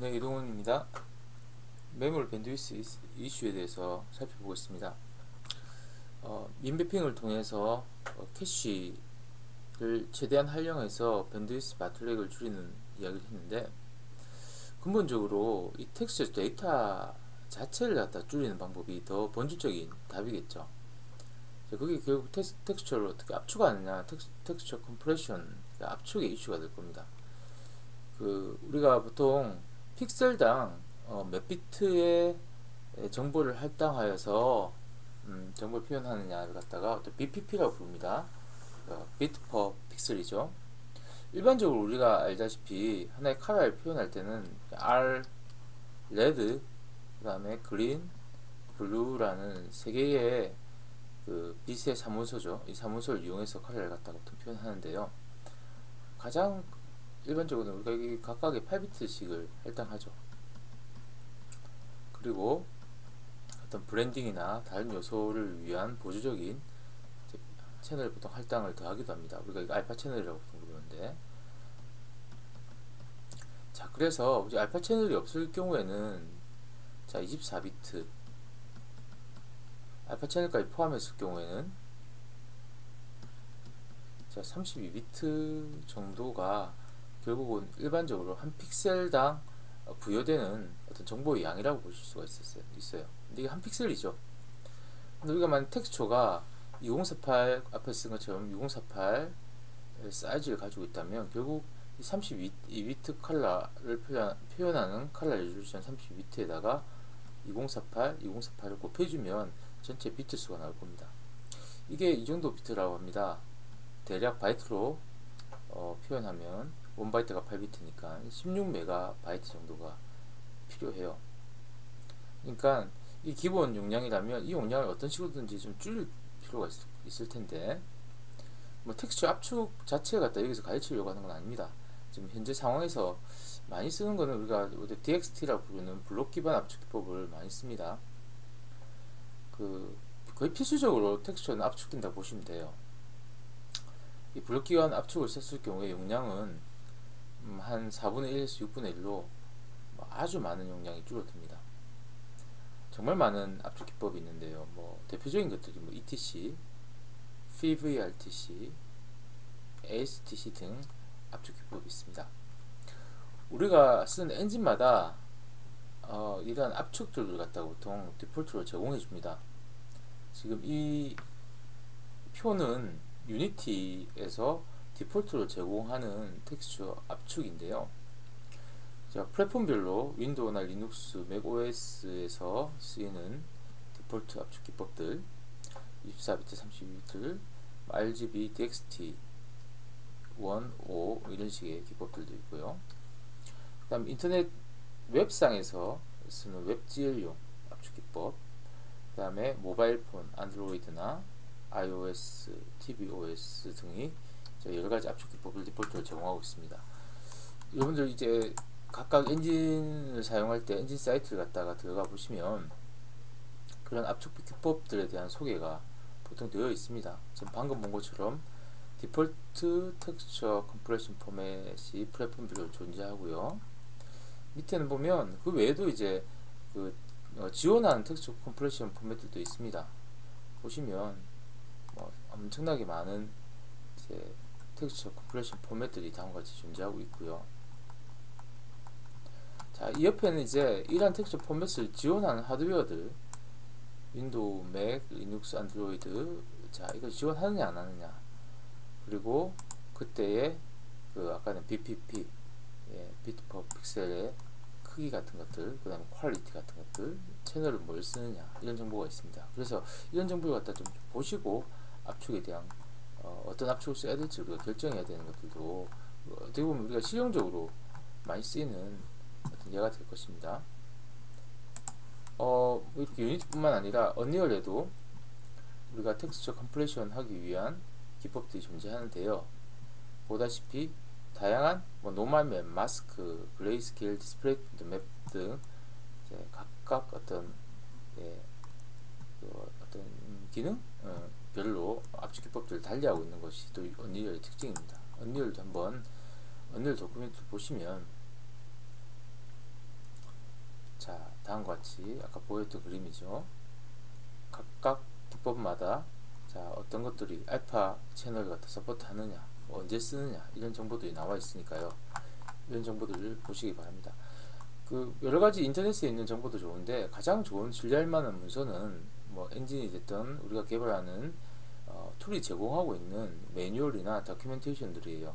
네, 이동훈입니다. 매몰 밴드위스 이슈에 대해서 살펴보겠습니다. 민매핑을 통해서 캐시를 최대한 활용해서 밴드위스 바틀렉을 줄이는 이야기를 했는데, 근본적으로 이 텍스트 데이터 자체를 갖다 줄이는 방법이 더 본질적인 답이겠죠. 그게 결국 텍스처를 어떻게 압축하느냐, 텍스처 컴프레션, 압축의 이슈가 될 겁니다. 우리가 보통 픽셀당 몇 비트의 정보를 할당하여서 정보를 표현하느냐를 갖다가 어떤 BPP라고 부릅니다. 비트 퍼 픽셀이죠. 일반적으로 우리가 알다시피 하나의 컬러를 표현할 때는 R, 레드, 그 다음에 그린, 블루라는 세 개의 빛의 사문서죠. 이 사문서를 이용해서 컬러를 갖다가 표현하는데요. 가장 일반적으로 우리가 이 각각의 8비트씩을 할당하죠. 그리고 어떤 브랜딩이나 다른 요소를 위한 보조적인 채널 보통 할당을 더하기도 합니다. 우리가 이거 알파 채널이라고 부르는데, 자, 그래서 이제 알파 채널이 없을 경우에는 자 24비트 알파 채널까지 포함했을 경우에는 자 32비트 정도가 결국은 일반적으로 한 픽셀당 부여되는 어떤 정보의 양이라고 보실 수가 있어요. 근데 이게 한 픽셀이죠. 근데 우리가 만약 텍스처가 2048 앞에 쓴 것처럼 2048 사이즈를 가지고 있다면 결국 이 32비트 컬러를 표현하는 컬러 레졸루션 32비트에다가 2048, 2048을 곱해주면 전체 비트 수가 나올 겁니다. 이게 이 정도 비트라고 합니다. 대략 바이트로 표현하면 1바이트가 8비트니까 16메가바이트 정도가 필요해요. 그러니까 이 기본 용량이라면 이 용량을 어떤 식으로든지 좀 줄일 필요가 있을 텐데, 뭐 텍스처 압축 자체를 갖다 여기서 가르치려고 하는 건 아닙니다. 지금 현재 상황에서 많이 쓰는 거는 우리가 DXT라고 부르는 블록 기반 압축 기법을 많이 씁니다. 거의 필수적으로 텍스처는 압축된다 보시면 돼요. 이 블록 기반 압축을 썼을 경우에 용량은 한 4분의 1에서 6분의 1로 아주 많은 용량이 줄어듭니다. 정말 많은 압축 기법이 있는데요. 대표적인 것들이 ETC, FIVRTC, ASTC 등 압축 기법이 있습니다. 우리가 쓰는 엔진마다 이러한 압축들을 갖다가 보통 디폴트로 제공해 줍니다. 지금 이 표는 유니티에서 디폴트로 제공하는 텍스처 압축인데요. 자, 플랫폼별로 윈도우나 리눅스, 맥OS에서 쓰이는 디폴트 압축 기법들 24비트, 32비트, RGB, DXT, 1, 5 이런 식의 기법들도 있고요. 그 다음 인터넷 웹상에서 쓰는 웹GL용 압축 기법, 그 다음에 모바일폰, 안드로이드나 iOS, tvOS 등이 여러가지 압축 기법을 디폴트로 제공하고 있습니다. 여러분들 이제 각각 엔진을 사용할 때 엔진 사이트를 갖다가 들어가 보시면 그런 압축 기법들에 대한 소개가 보통 되어 있습니다. 지금 방금 본 것처럼 디폴트 텍스처 컴프레션 포맷이 플랫폼별로 존재하고요. 밑에는 보면 그 외에도 이제 지원하는 텍스처 컴프레션 포맷들도 있습니다. 보시면 엄청나게 많은 이제 텍스처 컴프레션 포맷들이 다음과 같이 존재하고 있고요. 자, 이 옆에는 이제 이러한 텍스처 포맷을 지원하는 하드웨어들, 윈도우, 맥, 리눅스, 안드로이드, 자, 이걸 지원하느냐 안 하느냐, 그리고 그때의 아까는 BPP, 비트 퍼 픽셀의 크기 같은 것들, 그 다음에 퀄리티 같은 것들, 채널을 뭘 쓰느냐, 이런 정보가 있습니다. 그래서 이런 정보를 갖다 좀 보시고 압축에 대한 어떤 압축을 써야 될지 우리가 결정해야 되는 것들도 어떻게 보면 우리가 실용적으로 많이 쓰이는 어떤 예가 될 것입니다. 이렇게 유니티뿐만 아니라 언리얼에도 우리가 텍스처 컴프레션 하기 위한 기법들이 존재하는데요. 보다시피 다양한 노멀 맵, 마스크, 그레이스케일, 디스플레이 맵 등 각각 어떤 어떤 기능 별로 압축 기법들을 달리하고 있는 것이 또 언리얼의 특징입니다. 언리얼도 한번 언리얼 도큐멘트 보시면 자, 다음과 같이 아까 보였던 그림이죠. 각각 기법마다 자, 어떤 것들이 알파 채널을 갖다 서포트하느냐, 언제 쓰느냐 이런 정보들이 나와 있으니까요. 이런 정보들을 보시기 바랍니다. 그 여러가지 인터넷에 있는 정보도 좋은데 가장 좋은 신뢰할 만한 문서는 뭐 엔진이 됐든 우리가 개발하는 툴이 제공하고 있는 매뉴얼이나 다큐멘테이션들이에요.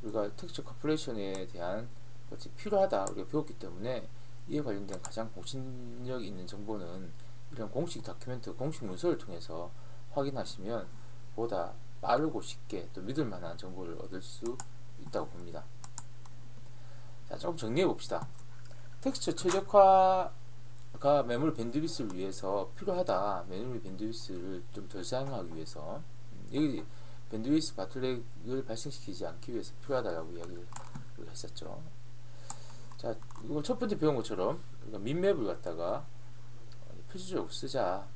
우리가 텍스처 컴플레이션에 대한 것이 필요하다 우리가 배웠기 때문에 이에 관련된 가장 공신력 있는 정보는 이런 공식 다큐멘트, 공식 문서를 통해서 확인하시면 보다 빠르고 쉽게 또 믿을 만한 정보를 얻을 수 있다고 봅니다. 자, 조금 정리해 봅시다. 텍스처 최적화가 메모리 밴드위스를 위해서 필요하다. 메모리 밴드위스를 좀 덜 사용하기 위해서 여기 밴드위스 바틀렉을 발생시키지 않기 위해서 필요하다라고 이야기를 했었죠. 자, 이걸 첫 번째 배운 것처럼 민맵을 갖다가 필수적으로 쓰자.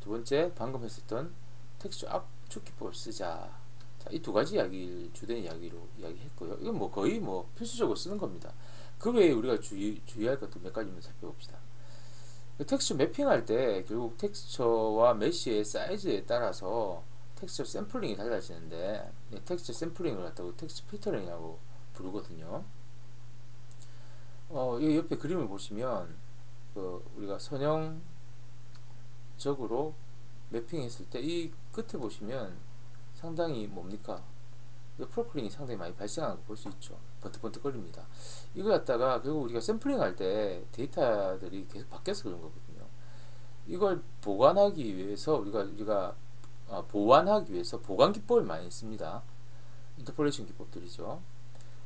두 번째 방금 했었던 텍스처 압축 기법을 쓰자. 자, 이 두 가지 이야기를 주된 이야기로 이야기했고요. 이건 뭐 거의 뭐 필수적으로 쓰는 겁니다. 그 외에 우리가 주의할 것도 몇 가지만 살펴봅시다. 텍스처 매핑할 때 결국 텍스처와 메쉬의 사이즈에 따라서 텍스처 샘플링이 달라지는데 텍스처 샘플링을 갖다가 텍스처 필터링이라고 부르거든요. 이 옆에 그림을 보시면 우리가 선형적으로 매핑했을 때 이 끝에 보시면 상당히 뭡니까? 프로클링이 상당히 많이 발생하는 거 볼 수 있죠. 번뜩번뜩거립니다. 이거 갖다가 결국 우리가 샘플링 할 때 데이터들이 계속 바뀌어서 그런 거거든요. 이걸 보관하기 위해서 우리가 보완하기 위해서 보관 기법을 많이 씁니다. 인터폴레이션 기법들이죠.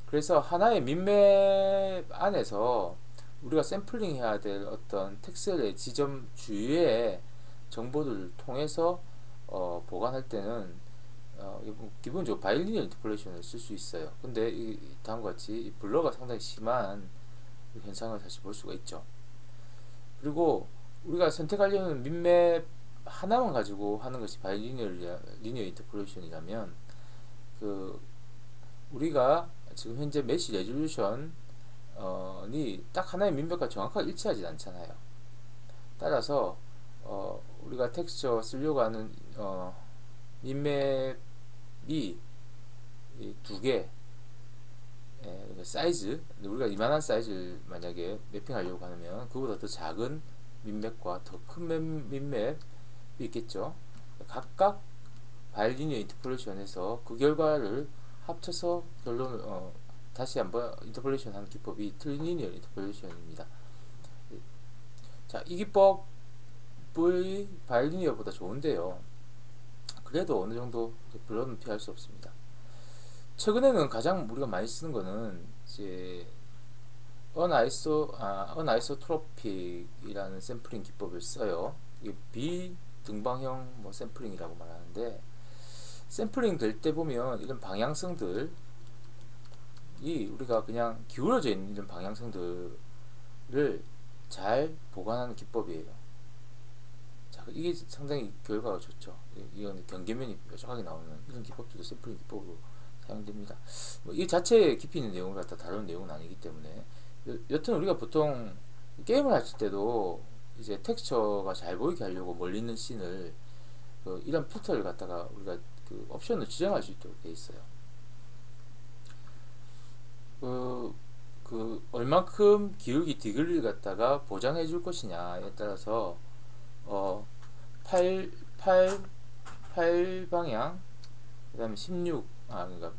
그래서 하나의 민맵 안에서 우리가 샘플링 해야 될 어떤 텍스트의 지점 주위의 정보들을 통해서 보관할 때는 기본적으로 바이리니얼 인터폴레이션을 쓸 수 있어요. 근데 다음과 같이 블러가 상당히 심한 현상을 다시 볼 수가 있죠. 그리고 우리가 선택하려는 민맵 하나만 가지고 하는 것이 바이리니얼 인터폴레이션이라면 우리가 지금 현재 메시 레졸루션이 딱 하나의 민맵과 정확하게 일치하지 않잖아요. 따라서 우리가 텍스처 쓰려고 하는 민맵이 두 개 사이즈, 우리가 이만한 사이즈를 만약에 매핑하려고 하면 그보다 더 작은 민맵과 더 큰 민맵이 있겠죠. 각각 바이리니어 인터폴레이션에서 그 결과를 합쳐서 결론을 다시 한번 인터폴레이션 하는 기법이 트리니어 인터폴레이션입니다. 자, 이 기법의 바이리니어보다 좋은데요. 그래도 어느 정도 블러는 피할 수 없습니다. 최근에는 가장 우리가 많이 쓰는 거는 이제 어나이소트로픽이라는 샘플링 기법을 써요. 이게 비등방형 샘플링이라고 말하는데, 샘플링 될 때 보면 이런 방향성들이 우리가 그냥 기울어져 있는 이런 방향성들을 잘 보관하는 기법이에요. 자, 이게 상당히 결과가 좋죠. 이건 경계면이 뾰족하게 나오는 이런 기법들도 샘플링 기법으로 사용됩니다. 이 자체의 깊이 있는 내용을 갖다 다루는 내용은 아니기 때문에, 여튼 우리가 보통 게임을 할 때도 이제 텍스처가 잘 보이게 하려고 멀리 있는 씬을 이런 필터를 갖다가 우리가 옵션을 지정할 수 있도록 되어 있어요. 얼만큼 기울기 디그리를 갖다가 보장해 줄 것이냐에 따라서 8 방향, 그 다음에 16, 그러니까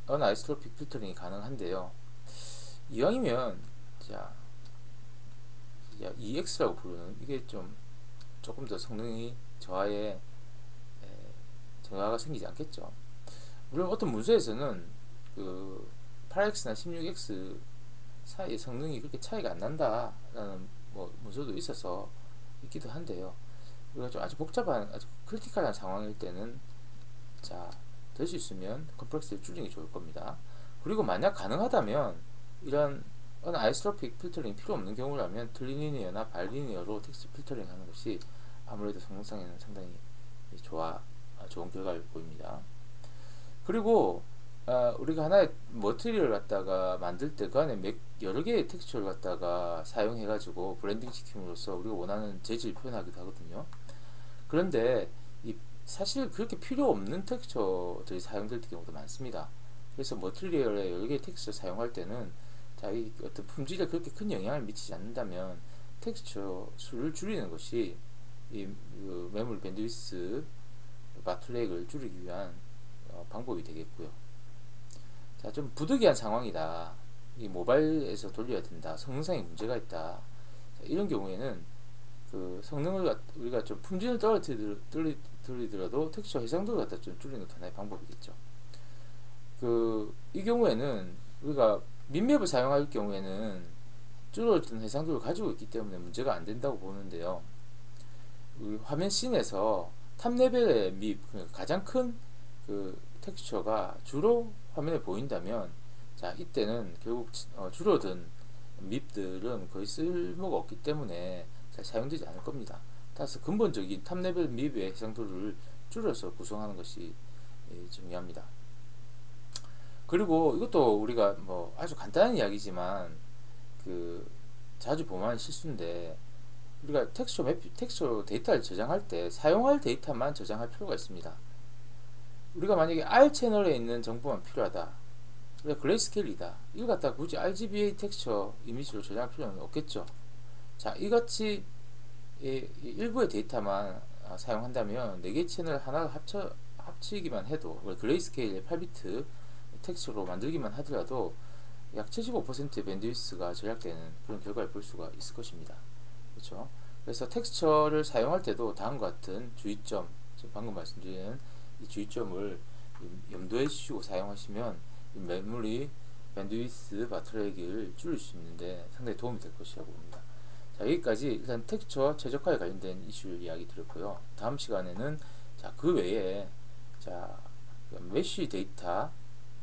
어나이소트로픽 필터링이 가능한데요. 이왕이면 자, EX라고 부르는 이게 조금 더 성능이 저하가 생기지 않겠죠. 물론 어떤 문서에서는 8X나 16X 사이의 성능이 그렇게 차이가 안 난다라는 문서도 있어서 있기도 한데요. 우리가 좀 아주 복잡한, 아주 크리티컬한 상황일 때는 될 수 있으면 컴플렉스를 줄이는 게 좋을 겁니다. 그리고 만약 가능하다면 이런 아이소트로픽 필터링이 필요 없는 경우라면 트리니어나 바이리니어로 텍스트 필터링 하는 것이 아무래도 성능상에는 상당히 좋은 결과를 보입니다. 그리고 우리가 하나의 머티리얼을 갖다가 만들 때 그 안에 여러 개의 텍스처를 갖다가 사용해 가지고 브랜딩 시킴으로써 우리가 원하는 재질을 표현하기도 하거든요. 그런데 사실 그렇게 필요 없는 텍스처들이 사용될 경우도 많습니다. 그래서 머티리얼에 여러 개의 텍스처 사용할 때는 이 어떤 품질에 그렇게 큰 영향을 미치지 않는다면 텍스처 수를 줄이는 것이 그 메모리 밴드위스 바틀렉을 줄이기 위한 방법이 되겠고요. 자, 좀 부득이한 상황이다. 이 모바일에서 돌려야 된다. 성능상의 문제가 있다. 자, 이런 경우에는 그 성능을 우리가 좀 품질을 떨어뜨리더라도 텍스처 해상도를 갖다 좀 줄이는 것도 하나의 방법이겠죠. 이 경우에는 우리가 민맵을 사용할 경우에는 줄어든 해상도를 가지고 있기 때문에 문제가 안 된다고 보는데요. 우리 화면 씬에서 탑 레벨의 밉, 그러니까 가장 큰 그 텍스처가 주로 화면에 보인다면, 자, 이때는 결국 줄어든 밉들은 거의 쓸모가 없기 때문에 잘 사용되지 않을 겁니다. 따라서 근본적인 탑 레벨 밉의 해상도를 줄여서 구성하는 것이 중요합니다. 그리고 이것도 우리가 뭐 아주 간단한 이야기지만 자주 범하는 실수인데, 우리가 텍스처 데이터를 저장할 때 사용할 데이터만 저장할 필요가 있습니다. 우리가 만약에 R 채널에 있는 정보만 필요하다, 우리가 그레이스케일이다, 이걸 갖다 굳이 RGBA 텍스처 이미지로 저장할 필요는 없겠죠. 자, 이같이 일부의 데이터만 사용한다면 4개 채널 하나를 합치기만 해도, 그레이스케일의 8비트 텍스처로 만들기만 하더라도 약 75%의 밴드위스가 절약되는 그런 결과를 볼 수가 있을 것입니다. 그렇죠? 그래서 텍스처를 사용할 때도 다음과 같은 주의점, 방금 말씀드린 이 주의점을 염두에 주시고 사용하시면 메모리 밴드위스 바트렉을 줄일 수 있는데 상당히 도움이 될 것이라고 봅니다. 자, 여기까지 일단 텍스처 최적화에 관련된 이슈를 이야기 드렸고요. 다음 시간에는 그 외에 메쉬 데이터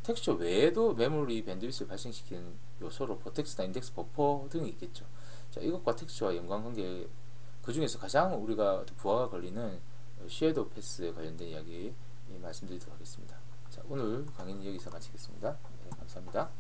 텍스처 외에도 메모리 밴드위스를 발생시키는 요소로 버텍스나 인덱스 버퍼 등이 있겠죠. 자, 이것과 텍스처와 연관관계, 그 중에서 가장 우리가 부하가 걸리는 쉐도우 패스에 관련된 이야기 말씀드리도록 하겠습니다. 자, 오늘 강의는 여기서 마치겠습니다. 네, 감사합니다.